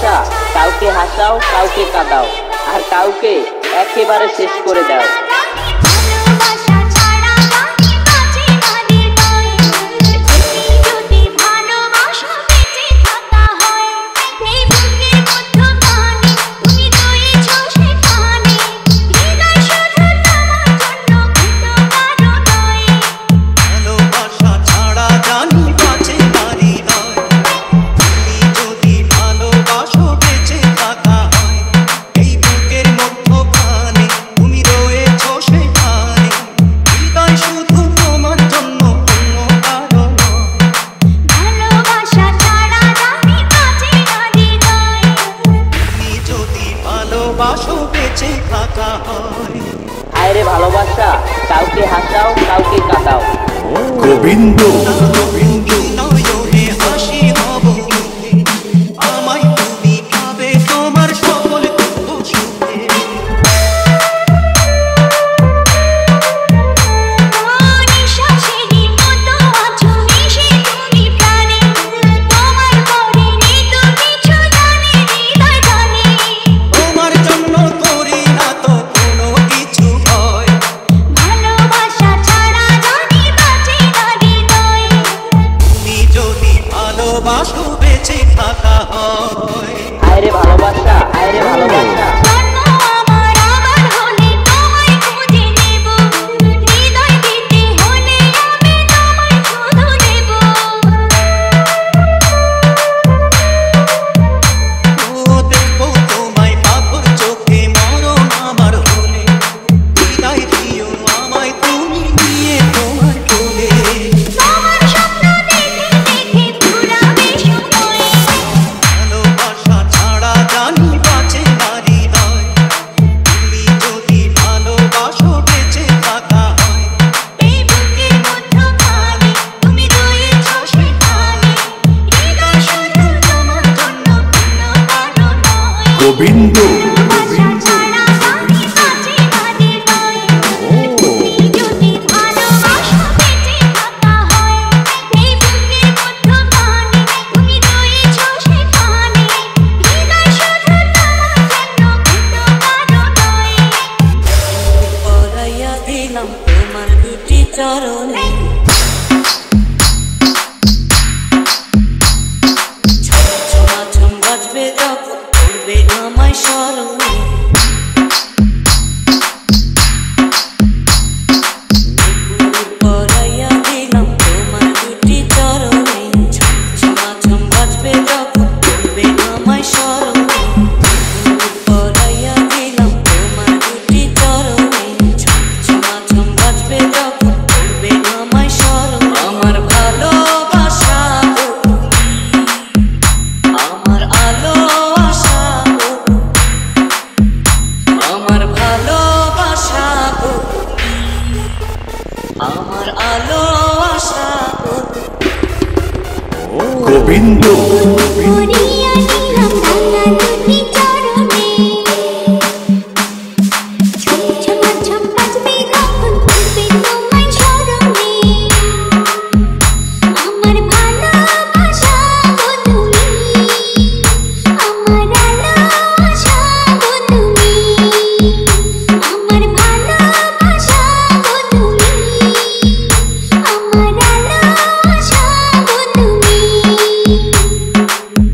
ভালোবাসা কাউকে হাসাও, কাউকে কাঁদাও, আর কাউকে একেবারে শেষ করে দাও। আরে ভালোবাসা কাউকে হাসাও, কাউকে কাঁদাও। গোবিন্দ আরে ভালোবাসা, আরে ভালোবাসা গোবিন্দ তোমার দুটি চরণে ঝমঝম বাজবে যখন করবে আমায় স্মরণে পরাইয়া দিলাম তোমার দুটি চরণে ঝমঝম বাজবে যখন করবে আমায় স্মরণে পরাইয়া দিলাম তোমার দুটি চরণে ঝমঝম বাজবে যখন করবে আমায় স্মরণে আমার ভালোবাসা আমার আলো আশা আমার ভালোবাসা আমার আলো আশা গোবিন্দ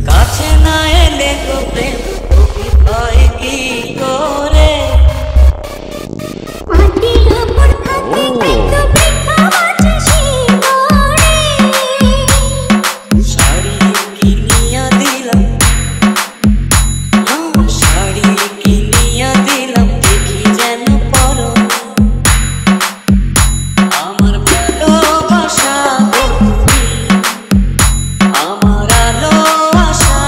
কাছে না এলে তো প্রেম হয় কি করে শাড়ি কিনিয়া দিলাম শাড়ি কিনিয়া দিলাম দেখি যেন পরো আমার ভালোবাসা আমার আলো আশা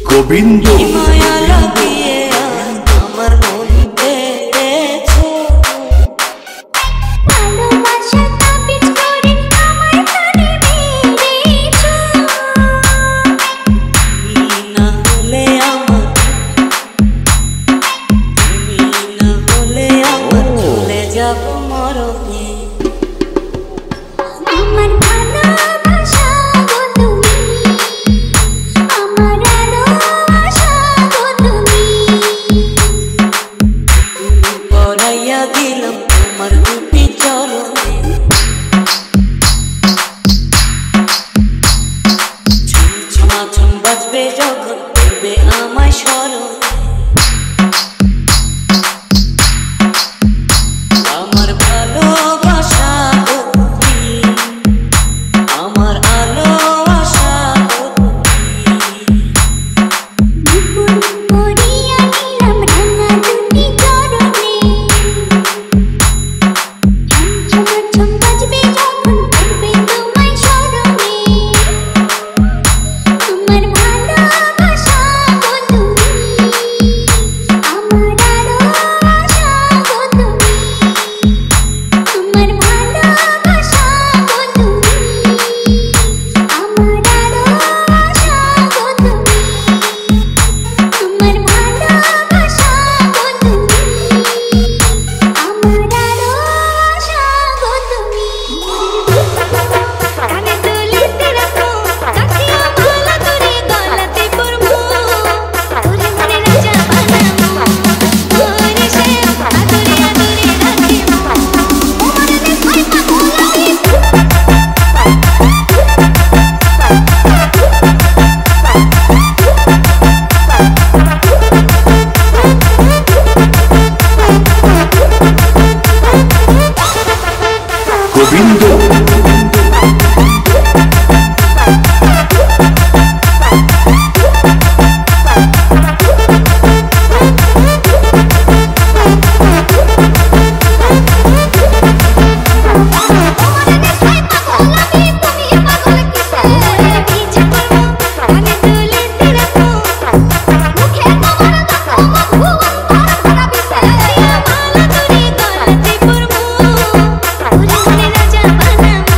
গোবিন্দ মায়া লাগিয়ে আমার মন পেয়েছো দিলাম তোমার দুটি চরণে ঝুমঝুমাঝুম বাজবে যখন করবে আমায় স্মরণ আমার ভালোবাসা গো তুমি আমার আলো আশা গো তুমি করিয়া নিলাম রাঙা দুটি চরণে ঝুমঝুম বাজবে যখন করবে তোমায় স্মরণে আমার ভালোবাসা গো তুমি আমার আলো আশা গো তুমি আমার ভালোবাসা গো তুমি আমার আলো আশা গো তুমি আমার ভালোবাসা গো তুমি আমার আলো আশা গো তুমি কানে তুলিতে রাখো কাশিয়া মালা করে গলাতে পরবো তোরে মনে রাজা বানাবো তোরে সে আদরে আদরে রাখিবো ওমরে দেখাই পাগলামি গোবিন্দ ওমরে দেখাই পাগলামি তুমি পাগল কিসে পিছে পড়বো কানে তুলিতে রাখো মুখে তোমার দেখো ভুবন ভরা বিছে মালা করে গলাতে পরবো তোরে মনে রাজা বানাবো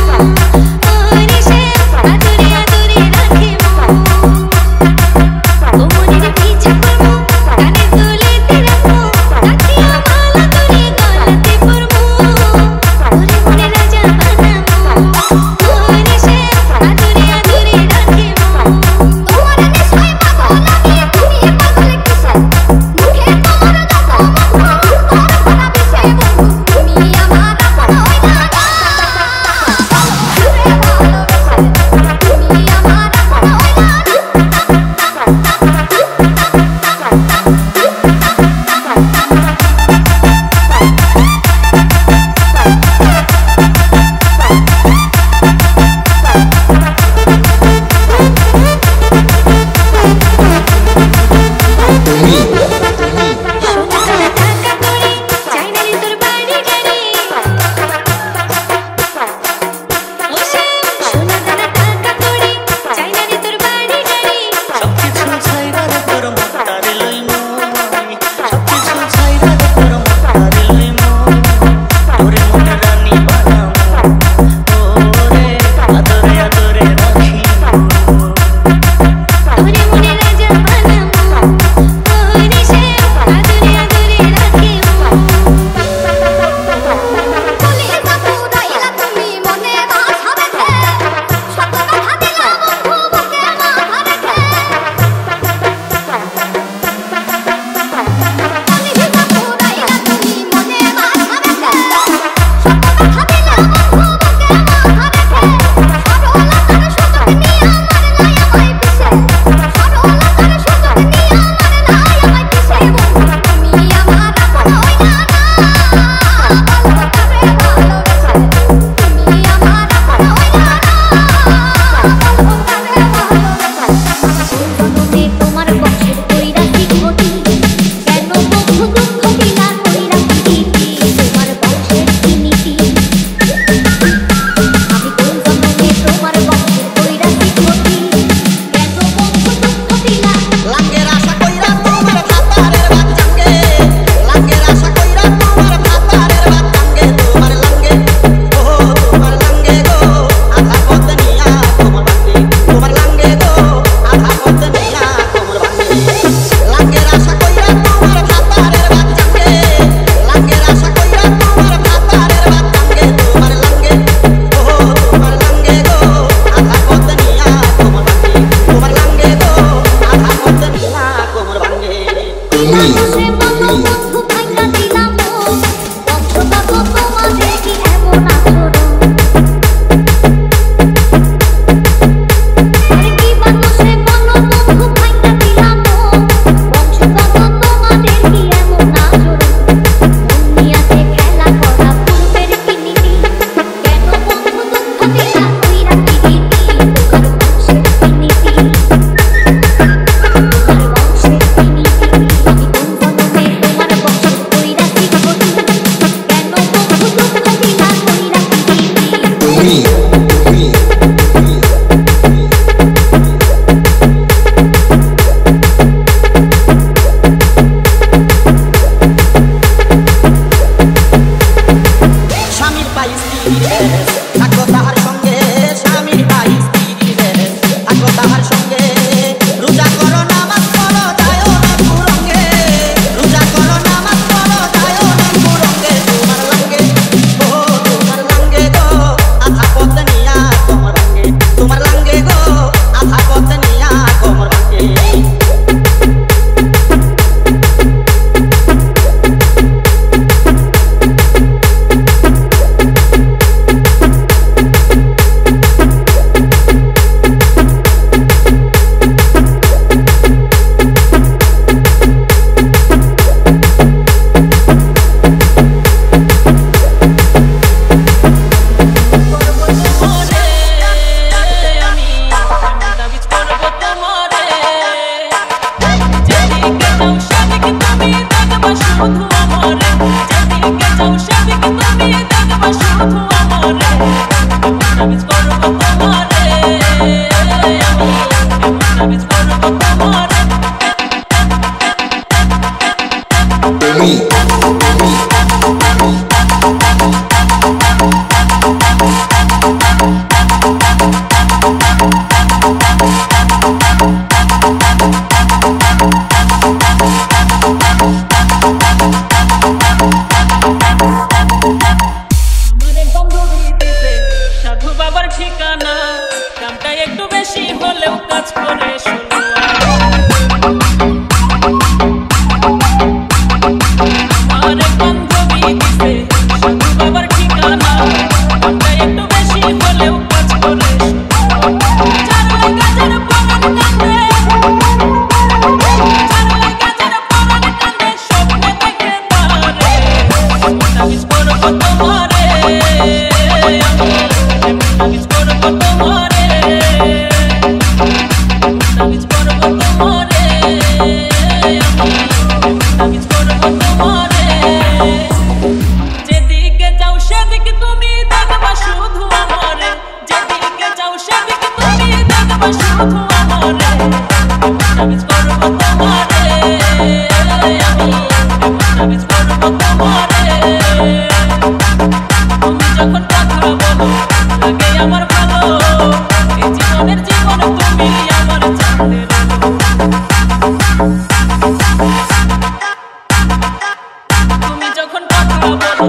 তুমি যখন কথা বলো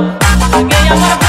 লাগে আমার